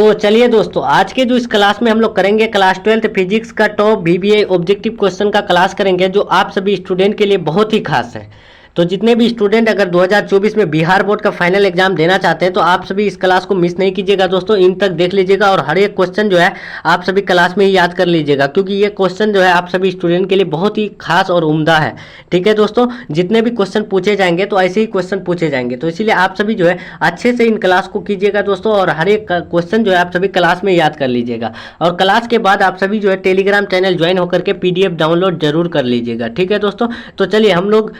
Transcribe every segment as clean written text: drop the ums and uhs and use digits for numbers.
तो चलिए दोस्तों, आज के जो इस क्लास में हम लोग करेंगे क्लास 12 फिजिक्स का टॉप वीवीआई ऑब्जेक्टिव क्वेश्चन का क्लास करेंगे, जो आप सभी स्टूडेंट के लिए बहुत ही खास है। तो जितने भी स्टूडेंट अगर 2024 में बिहार बोर्ड का फाइनल एग्जाम देना चाहते हैं तो आप सभी इस क्लास को मिस नहीं कीजिएगा दोस्तों, इन तक देख लीजिएगा और हर एक क्वेश्चन जो है आप सभी क्लास में ही याद कर लीजिएगा, क्योंकि ये क्वेश्चन जो है आप सभी स्टूडेंट के लिए बहुत ही खास और उम्दा है। ठीक है दोस्तों, जितने भी क्वेश्चन पूछे जाएंगे तो ऐसे ही क्वेश्चन पूछे जाएंगे, तो इसीलिए आप सभी जो है अच्छे से इन क्लास को कीजिएगा दोस्तों, और हर एक क्वेश्चन जो है आप सभी क्लास में याद कर लीजिएगा। और क्लास के बाद आप सभी जो है टेलीग्राम चैनल ज्वाइन होकर के पीडीएफ डाउनलोड जरूर कर लीजिएगा। ठीक है दोस्तों, तो चलिए हम लोग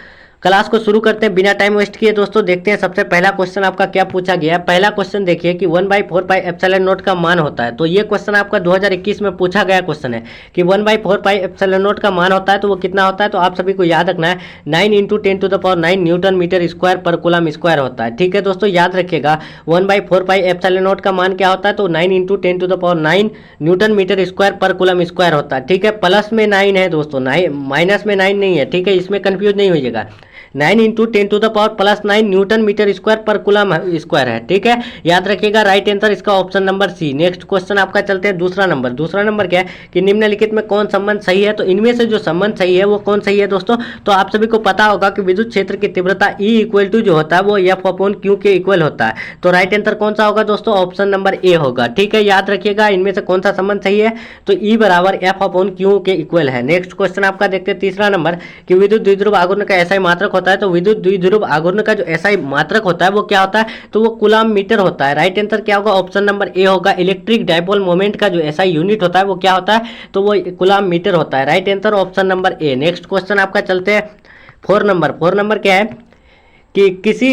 क्लास को शुरू करते हैं बिना टाइम वेस्ट किए दोस्तों। देखते हैं सबसे पहला क्वेश्चन आपका क्या पूछा गया है। पहला क्वेश्चन देखिए कि 1/4 पाई एप्सिलॉन नॉट का मान होता है। तो ये क्वेश्चन आपका 2021 में पूछा गया क्वेश्चन है कि 1/4 पाई एप्सिलॉन नॉट का मान होता है, तो वो कितना होता है। तो आप सभी को याद रखना है 9 × 10⁹ न्यूटन मीटर स्क्वायर पर कूलम स्क्वायर होता है। ठीक है दोस्तों, याद रखिएगा 1/4 पाई एप्सिलॉन नॉट का मान क्या होता है। तो 9 × 10⁹ न्यूटन मीटर स्क्वायर पर कूलम स्क्वायर होता है। ठीक है, प्लस में 9 है दोस्तों, माइनस में 9 नहीं है। ठीक है, इसमें कंफ्यूज नहीं होइएगा। 9 × 10⁻⁻9 न्यूटन मीटर स्क्वायर पर कूलम स्क्वायर है। ठीक है, याद रखिएगा। राइट आंसर इसका option number C. Next question आपका चलते हैं दूसरा नंबर। दूसरा नंबर क्या है कि निम्नलिखित में कौन संबंध सही है। तो इनमें से जो संबंध सही है वो कौन सही है दोस्तों। तो आप सभी को पता होगा कि विद्युत क्षेत्र की तीव्रता E = जो होता है वो F/Q के इक्वल होता है। तो राइट आंसर कौन सा होगा दोस्तों, ऑप्शन नंबर ए होगा। ठीक है, याद रखिएगा इनमें से कौन सा संबंध सही है। तो E = F/Q के इक्वल है। नेक्स्ट क्वेश्चन आपका देखते हैं तीसरा नंबर कि विद्युत द्विध्रुव आघूर्ण का SI मात्रक होता है। तो विद्युत द्विध्रुव आघूर्ण का जो SI मात्रक होता है वो क्या होता है। तो वो कूलम मीटर होता है। राइट आंसर क्या होगा, ऑप्शन नंबर ए होगा। इलेक्ट्रिक डायपोल मोमेंट का जो SI यूनिट होता है वो क्या होता है। तो वो कूलम मीटर होता है। राइट आंसर ऑप्शन नंबर ए। नेक्स्ट क्वेश्चन आपका चलते हैं 4 नंबर। 4 नंबर क्या है कि किसी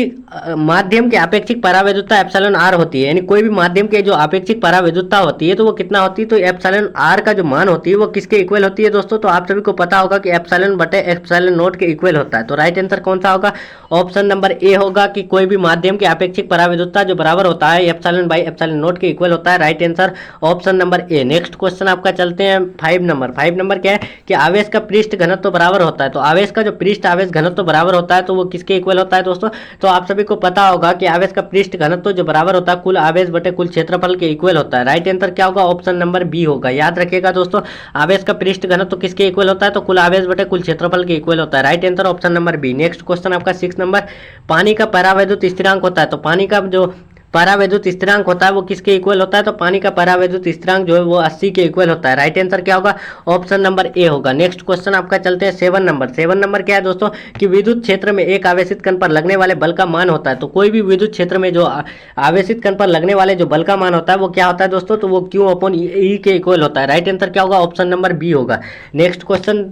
माध्यम की अपेक्षिक परावैद्युतता एप्सिलॉन आर होती है, यानी कोई भी माध्यम के जो अपेक्षिक परावैद्युतता होती है तो वो कितना होती है। तो एप्सिलॉन आर का जो मान होती है वो किसके इक्वल होती है दोस्तों। तो आप सभी को पता होगा कि ε/ε0 के इक्वल होता है। तो राइट आंसर कौन सा होगा, ऑप्शन नंबर ए होगा कि कोई भी माध्यम के अपेक्षिक परावैद्युतता जो बराबर होता है ε/ε0 के इक्वल होता है। राइट आंसर ऑप्शन नंबर ए। नेक्स्ट क्वेश्चन आपका चलते हैं 5 नंबर। 5 नंबर क्या है कि आवेश का पृष्ठ घनत्व बराबर होता है। तो आवेश का जो पृष्ठ आवेश घनत्व बराबर होता है तो वो किसके इक्वल होता है दोस्तों। तो आप सभी को पता होगा कि आवेश का पृष्ठ घनत्व जो बराबर होता है कुल आवेश बटे कुल क्षेत्रफल के इक्वल होता है। राइट आंसर क्या होगा, ऑप्शन नंबर बी होगा। याद रखिएगा दोस्तों, आवेश का पृष्ठ घनत्व किसके इक्वल होता है। तो कुल आवेश बटे कुल क्षेत्रफल के इक्वल होता है। Right answer option number B. Next question आपका 6 नंबर, पानी का परावैद्युत स्थिरांक होता है। तो पानी का जो परावैद्युत स्थिरांक होता है वो किसके इक्वल होता है। तो पानी का परावैद्युत स्थिरांक जो है वो 80 के इक्वल होता है। राइट आंसर क्या होगा, ऑप्शन नंबर ए होगा। नेक्स्ट क्वेश्चन आपका चलते हैं 7 नंबर। 7 नंबर क्या है दोस्तों कि विद्युत क्षेत्र में एक आवेशित कण पर लगने वाले बल का मान होता है। तो कोई भी विद्युत क्षेत्र में जो आवेशित कण पर लगने वाले जो बल का मान होता है वो क्या होता है दोस्तों। तो वो Q/E के इक्वल होता है। राइट आंसर क्या होगा, ऑप्शन नंबर बी होगा। नेक्स्ट क्वेश्चन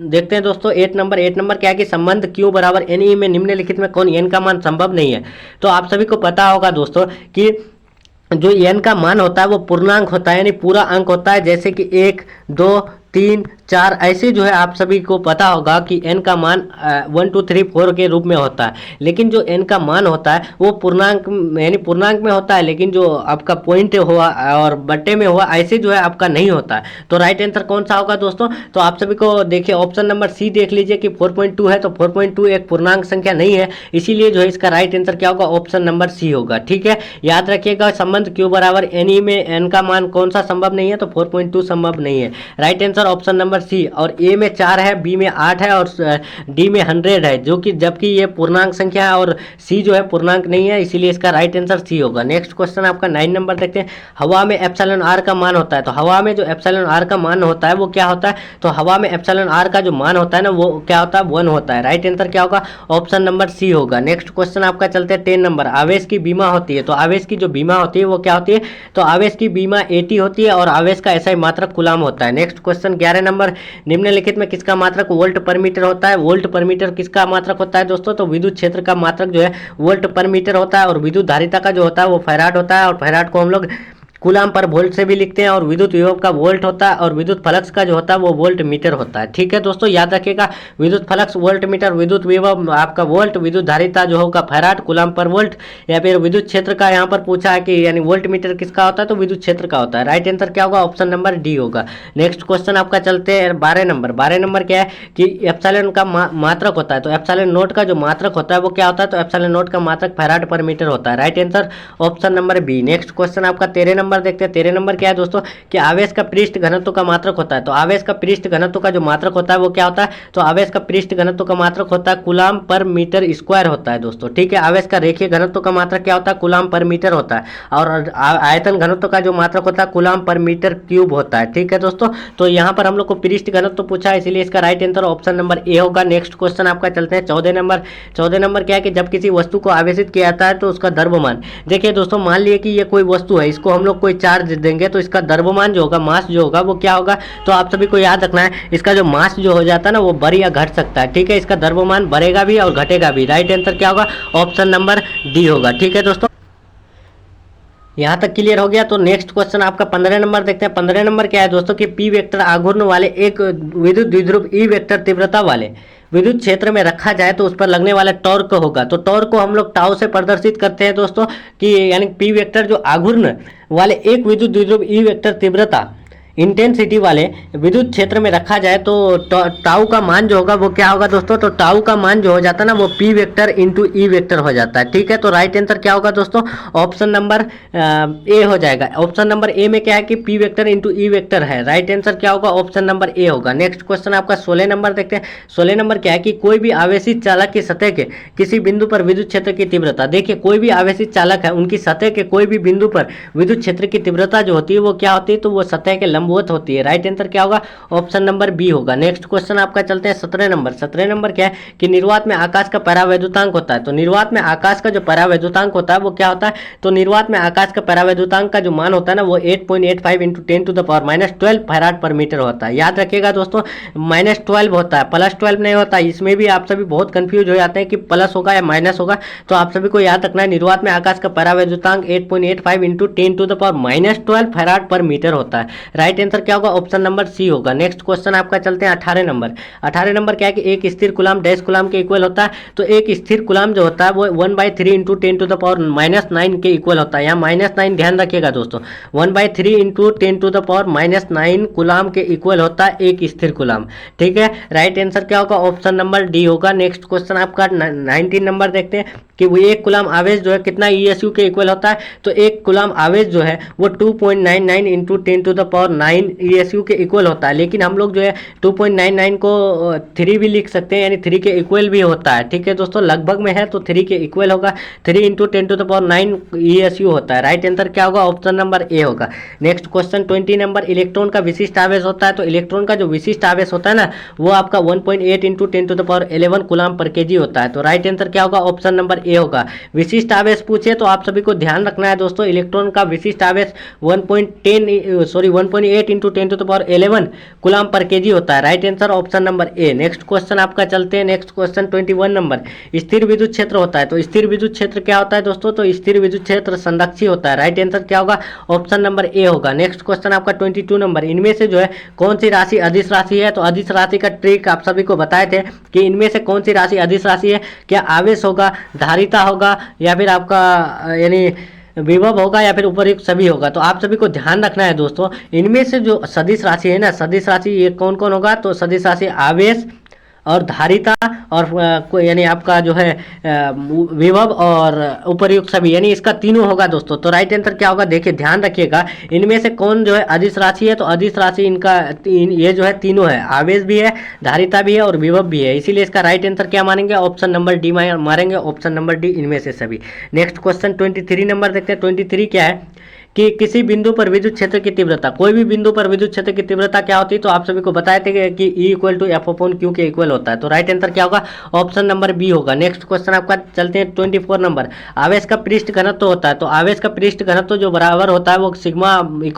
देखते हैं दोस्तों 8 नंबर। 8 नंबर क्या है कि संबंध Q = NE में निम्नलिखित में कौन n का मान संभव नहीं है। तो आप सभी को पता होगा दोस्तों कि जो n का मान होता है वो पूर्णांक होता है, यानी पूरा अंक होता है। जैसे कि 1, 2, 3, 4 ऐसे जो है आप सभी को पता होगा कि n का मान 1, 2, 3, 4 के रूप में होता है। लेकिन जो n का मान होता है वो पूर्णांक यानी पूर्णांक में होता है, लेकिन जो आपका पॉइंट हुआ और बट्टे में हुआ ऐसे जो है आपका नहीं होता है। तो राइट आंसर कौन सा होगा दोस्तों। तो आप सभी को देखिए ऑप्शन नंबर सी देख लीजिए कि 4.2 है। तो 4.2 एक पूर्णांक संख्या नहीं है, इसीलिए जो है इसका राइट आंसर क्या होगा, ऑप्शन नंबर सी होगा। ठीक है, याद रखिएगा संबंध Q = NE में n का मान कौन सा संभव नहीं है। तो 4.2 संभव नहीं है। Right answer option number C. और ए में 4 है, बी में 8 है और डी में 100 है, जो कि जबकि ये पूर्णांक संख्या है और सी जो है पूर्णांक नहीं है, इसीलिए इसका राइट आंसर सी होगा। नेक्स्ट क्वेश्चन आपका 9 नंबर देखते हैं। हवा में ε/r का मान होता है। तो हवा में जो ε/r का मान होता है वो क्या होता है। तो हवा में ε/r का जो मान होता है ना वो क्या होता है, 1 होता है। राइट आंसर क्या होगा, ऑप्शन नंबर सी होगा। नेक्स्ट क्वेश्चन आपका चलते हैं 10 नंबर। आवेश की बीमा होती है। तो आवेश की जो बीमा होती है वो क्या होती है। तो आवेश की बीमा 80 होती है और आवेश का SI मात्रक कूलम होता है। नेक्स्ट क्वेश्चन 11 नंबर, निम्नलिखित में किसका मात्रक वोल्ट पर मीटर होता है। वोल्ट पर मीटर किसका मात्रक होता है दोस्तों। तो विद्युत क्षेत्र का मात्रक जो है वोल्ट पर मीटर होता है और विद्युत धारिता का जो होता है वो फैराड होता है, और फैराड को हम लोग कूलम पर वोल्ट से भी लिखते हैं, और विद्युत विभव का वोल्ट होता है और विद्युत फ्लक्स का जो होता है वो वोल्ट मीटर होता है। ठीक है दोस्तों, याद रखिएगा विद्युत फ्लक्स वोल्ट मीटर, विद्युत विभव आपका वोल्ट, विद्युत धारिता जो होगा फैराड, कूलम पर वोल्ट। या फिर विद्युत क्षेत्र का यहाँ पर पूछा है कि यानी वोल्ट मीटर किसका होता है। तो विद्युत क्षेत्र का होता है। राइट आंसर क्या होगा, ऑप्शन नंबर डी होगा। नेक्स्ट क्वेश्चन आपका चलते हैं 12 नंबर। 12 नंबर क्या है कि एप्सिलॉन का मात्रक होता है। तो एप्सिलॉन नोट का जो मात्रक होता है वो क्या होता है। तो एप्सिलॉन नोट का मात्रक फैराड पर मीटर होता है। Right answer option number B. Next question आपका 13 नंबर नंबर देखते हैं। 13 नंबर क्या है दोस्तों कि आवेश का पृष्ठ घनत्व का मात्रक होता है। तो आवेश का पृष्ठ घनत्व का जो मात्रक होता है वो क्या होता है, तो आवेश का पृष्ठ घनत्व का मात्रक होता है कूलाम पर मीटर स्क्वायर होता है दोस्तों, ठीक है। आवेश का रेखीय घनत्व का मात्रक क्या होता है, कूलाम पर मीटर होता है। और आयतन घनत्व का जो मात्रक होता है कूलाम पर मीटर क्यूब होता है, ठीक है दोस्तों। तो यहाँ पर हम लोग को पृष्ठ घनत्व पूछा है, इसलिए इसका right answer option number A होगा। नेक्स्ट क्वेश्चन आपका चलते हैं 14 नंबर। 14 नंबर क्या है कि जब किसी वस्तु को आवेशित किया जाता है तो उसका द्रव्यमान, देखिए दोस्तों मान लिए कि ये कोई वस्तु है, इसको हम लोग कोई चार्ज देंगे तो इसका द्रव्यमान जो होगा, मास जो होगा वो क्या होगा, तो आप सभी को याद रखना है इसका जो मास जो हो जाता है ना वो बढ़ या घट सकता है, ठीक है। इसका द्रव्यमान बढ़ेगा भी और घटेगा भी। राइट आंसर क्या होगा, ऑप्शन नंबर डी होगा, ठीक है दोस्तों। यहाँ तक क्लियर हो गया। तो नेक्स्ट क्वेश्चन आपका 15 नंबर देखते हैं। 15 नंबर क्या है दोस्तों कि पी वेक्टर आघूर्ण वाले एक विद्युत द्विध्रुव ई वेक्टर तीव्रता वाले विद्युत क्षेत्र में रखा जाए तो उस पर लगने वाला टॉर्क होगा। तो टॉर्क को हम लोग टाउ से प्रदर्शित करते हैं दोस्तों कि यानी पी वेक्टर जो आघूर्ण वाले एक विद्युत द्विध्रुव ई वेक्टर तीव्रता इंटेंसिटी वाले विद्युत क्षेत्र में रखा जाए तो टाउ का मान जो होगा वो क्या होगा दोस्तों, तो टाउ का मान जो हो जाता है ना वो P vector into E vector हो जाता है, ठीक है। तो राइट आंसर क्या होगा दोस्तों, ऑप्शन नंबर ए हो जाएगा। ऑप्शन नंबर ए में क्या है कि P vector into E vector है। राइट आंसर क्या होगा, ऑप्शन नंबर ए होगा। नेक्स्ट क्वेश्चन आपका 16 नंबर देखते हैं। 16 नंबर क्या है कि कोई भी आवेशित चालक की सतह के किसी बिंदु पर विद्युत क्षेत्र की तीव्रता, देखिए कोई भी आवेशित चालक है उनकी सतह के कोई भी बिंदु पर विद्युत क्षेत्र की तीव्रता जो होती है वो क्या होती है, तो वो सतह के लंबवत होती है। राइट आंसर क्या होगा, ऑप्शन नंबर बी होगा। नेक्स्ट क्वेश्चन आपका चलते हैं 17 नंबर। 17 नंबर क्या है कि निर्वात में आकाश का परावैद्युतांक होता है। तो निर्वात में आकाश का जो परावैद्युतांक होता है वो क्या होता है, तो निर्वात में आकाश का परावैद्युतांक का जो मान होता है ना वो 8.85 इंटू 10⁻12 फैराड पर मीटर होता है। याद रखिएगा दोस्तों, -12 होता है, +12 नहीं होता। इसमें भी आप सभी बहुत कंफ्यूज हो जाते हैं कि प्लस होगा या माइनस होगा। तो आप सभी को याद रखना है निर्वात में आकाश का परावैद्युतांक 8.85 इंटू 10⁻12 फैराड पर मीटर होता है। राइट आंसर क्या होगा, ऑप्शन नंबर सी होगा। नेक्स्ट क्वेश्चन आपका चलते हैं 18 नंबर। 18 नंबर क्या है कि एक स्थिर कुलाम डैश कुलाम के इक्वल होता है। तो एक स्थिर कुलाम जो होता है वो 1/3 इंटू 10⁻⁻9 के इक्वल होता है। यहाँ -9 ध्यान रखिएगा दोस्तों, 1/3 इंटू 10⁻⁻9 कुलाम के इक्वल होता है एक स्थिर कुलाम, ठीक है। राइट आंसर क्या होगा, ऑप्शन नंबर डी होगा। नेक्स्ट क्वेश्चन आपका 19 नंबर देखते हैं कि वो एक कुलाम आवेश जो है कितना ईएसयू के इक्वल होता है। तो एक कुलाम आवेश जो है वो 2.99 इंटू 10⁻9 ईएसयू के इक्वल होता है। लेकिन हम लोग जो है 2.99 को 3 भी लिख सकते हैं, यानी 3 के इक्वल भी होता है, ठीक है दोस्तों। लगभग में है तो 3 के इक्वल होगा, 3 इंटू 10⁻9 ईएसयू होता है। राइट आंसर क्या होगा, ऑप्शन नंबर ए होगा। Next question 20 number. इलेक्ट्रॉन का विशिष्ट आवेश होता है। तो इलेक्ट्रॉन का जो विशिष्ट आवेश होता है ना वो आपका 1.8 इंटू 10�1011 कूलम पर केजी होता है। तो राइट आंसर क्या होगा, ऑप्शन नंबर ए होगा। विशिष्ट आवेश पूछे तो आप सभी को ध्यान रखना है दोस्तों, इलेक्ट्रॉन का विशिष्ट आवेश 1.8 इंटू 10⁻11 कूलम पर केजी होता है। राइट आंसर ऑप्शन नंबर ए। नेक्स्ट क्वेश्चन आपका चलते हैं। Next question 21 number. स्थिर विद्युत क्षेत्र होता है। तो स्थिर विद्युत क्षेत्र क्या होता है दोस्तों, तो स्थिर विद्युत क्षेत्र संरक्षी होता है। राइट आंसर क्या होगा, ऑप्शन नंबर ए होगा। नेक्स्ट क्वेश्चन आपका 22 नंबर। इनमें से जो है कौन सी राशि अदिश राशि है। तो अदिश राशि का ट्रिक आप सभी को बताए थे कि इनमें से कौन सी राशि अदिश राशि है, क्या आवेश होगा, धारिता होगा, या फिर आपका यानी विभव होगा, या फिर उपयुक्त सभी होगा। तो आप सभी को ध्यान रखना है दोस्तों, इनमें से जो सदिश राशि है ना, सदिश राशि ये कौन कौन होगा, तो सदिश राशि आवेश और धारिता और यानी आपका जो है विभव और उपर्युक्त सभी, यानी इसका तीनों होगा दोस्तों। तो राइट आंसर क्या होगा, देखिए ध्यान रखिएगा, इनमें से कौन जो है अदिश राशि है। तो अदिश राशि इनका ये जो है तीनों है, आवेश भी है, धारिता भी है और विभव भी है। इसीलिए इसका राइट आंसर क्या मानेंगे, ऑप्शन नंबर डी मारेंगे, ऑप्शन नंबर डी इनमें से सभी। नेक्स्ट क्वेश्चन 23 नंबर देखते हैं। 23 क्या है कि किसी बिंदु पर विद्युत क्षेत्र की तीव्रता, कोई भी बिंदु पर विद्युत क्षेत्र की तीव्रता क्या होती है। तो आप सभी को बताए थे कि E = F/Q के इक्वल होता है। तो राइट आंसर क्या होगा, ऑप्शन नंबर बी होगा। नेक्स्ट क्वेश्चन आपका चलते हैं 24 नंबर। आवेश का पृष्ठ घनत्व होता है। तो आवेश का पृष्ठ घनत्व जो बराबर होता है वो सिग्मा =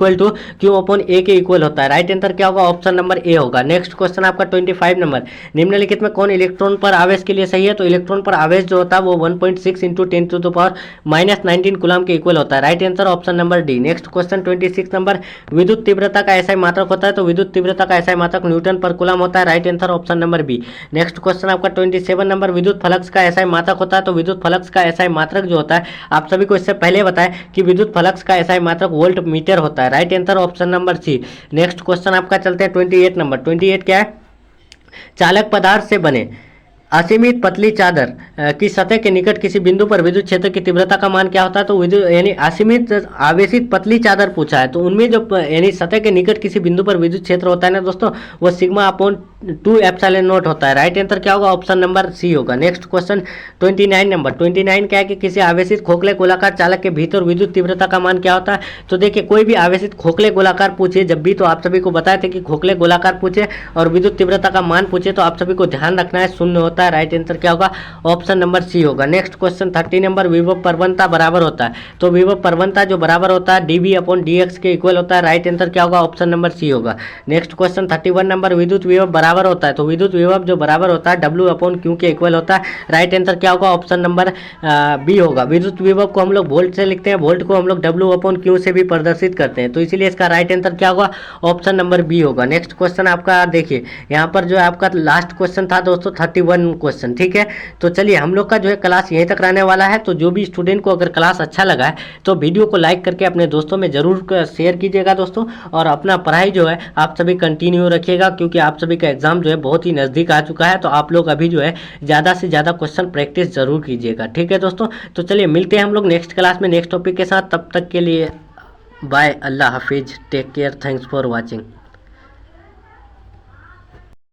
Q/A के इक्वल होता है। राइट आंसर क्या होगा, ऑप्शन नंबर ए होगा। नेक्स्ट क्वेश्चन आपका 25 नंबर। निम्नलिखित में कौन इलेक्ट्रॉन पर आवेश के लिए सही है। तो इलेक्ट्रॉन पर आवेश जो होता है वो 1.6 इंटू 10⁻⁻19 कूलम के इक्वल होता है। Right answer option number D. Next question 26 number. विद्युत तीव्रता का ऐसा मात्रक होता है। तो विद्युत तीव्रता का ऐसा मात्रक न्यूटन पर कूलम होता है। Right answer option number B. Next question आपका 27 नंबर। विद्युत फ्लक्स का ऐसा मात्रक होता है। तो विद्युत फ्लक्स का ऐसा मात्रक जो होता है, आप सभी को इससे पहले बताएं कि विद्युत फ्लक्स का ऐसा मात्रक वोल्ट मीटर होता है। Right answer option number C. Next question आपका चलते हैं 28 नंबर। 28 क्या है, चालक पदार्थ से बने असीमित पतली चादर की सतह के निकट किसी बिंदु पर विद्युत क्षेत्र की तीव्रता का मान क्या होता है? तो विद्युत यानी असीमित आवेशित पतली चादर पूछा है, तो उनमें जो यानी सतह के निकट किसी बिंदु पर विद्युत क्षेत्र होता है ना दोस्तों, वो सिग्मा अपॉन 2 एप्सिलॉन नॉट होता है। राइट आंसर क्या होगा? ऑप्शन नंबर सी होगा। Next question 29 number. 29 क्या है कि किसी आवेशित खोखले गोलाकार चालक के भीतर विद्युत तीव्रता का मान क्या होता है? तो देखिए कोई भी आवेशित खोखले गोलाकार पूछे जब भी, तो आप सभी को बताए थे कि खोखले गोलाकार पूछे और विद्युत तीव्रता का मान पूछे तो आप सभी को ध्यान रखना है शून्य होता है। राइट आंसर क्या होगा? ऑप्शन नंबर सी होगा। Next question 30 number. विभव प्रवणता बराबर होता है, तो विभव प्रवणता जो बराबर होता है dV अपॉन dx के इक्वल होता है। राइट आंसर क्या होगा? ऑप्शन नंबर सी होगा। Next question 31 number. विद्युत विभव बराबर होता है, तो विद्युत विभव जो बराबर होता है W अपॉन Q के इक्वल होता है। राइट आंसर क्या होगा? ऑप्शन नंबर बी होगा। विद्युत विभव को हम लोग वोल्ट से लिखते हैं, वोल्ट को हम लोग W अपॉन Q से भी प्रदर्शित करते हैं, तो इसीलिए इसका राइट आंसर क्या होगा? ऑप्शन नंबर बी होगा। नेक्स्ट क्वेश्चन आपका देखिए, यहाँ पर जो है आपका लास्ट क्वेश्चन था दोस्तों 31 क्वेश्चन, ठीक है। तो चलिए हम लोग का जो है क्लास यहीं तक रहने वाला है। तो जो भी स्टूडेंट को अगर क्लास अच्छा लगा है तो वीडियो को लाइक करके अपने दोस्तों में जरूर शेयर कीजिएगा दोस्तों, और अपना पढ़ाई जो है आप सभी कंटिन्यू रखिएगा, क्योंकि आप सभी का एग्जाम जो है बहुत ही नज़दीक आ चुका है। तो आप लोग अभी जो है ज़्यादा से ज़्यादा क्वेश्चन प्रैक्टिस जरूर कीजिएगा, ठीक है दोस्तों। तो चलिए मिलते हैं हम लोग नेक्स्ट क्लास में नेक्स्ट टॉपिक के साथ। तब तक के लिए बाय, अल्लाह हाफिज़, take care, thanks for watching.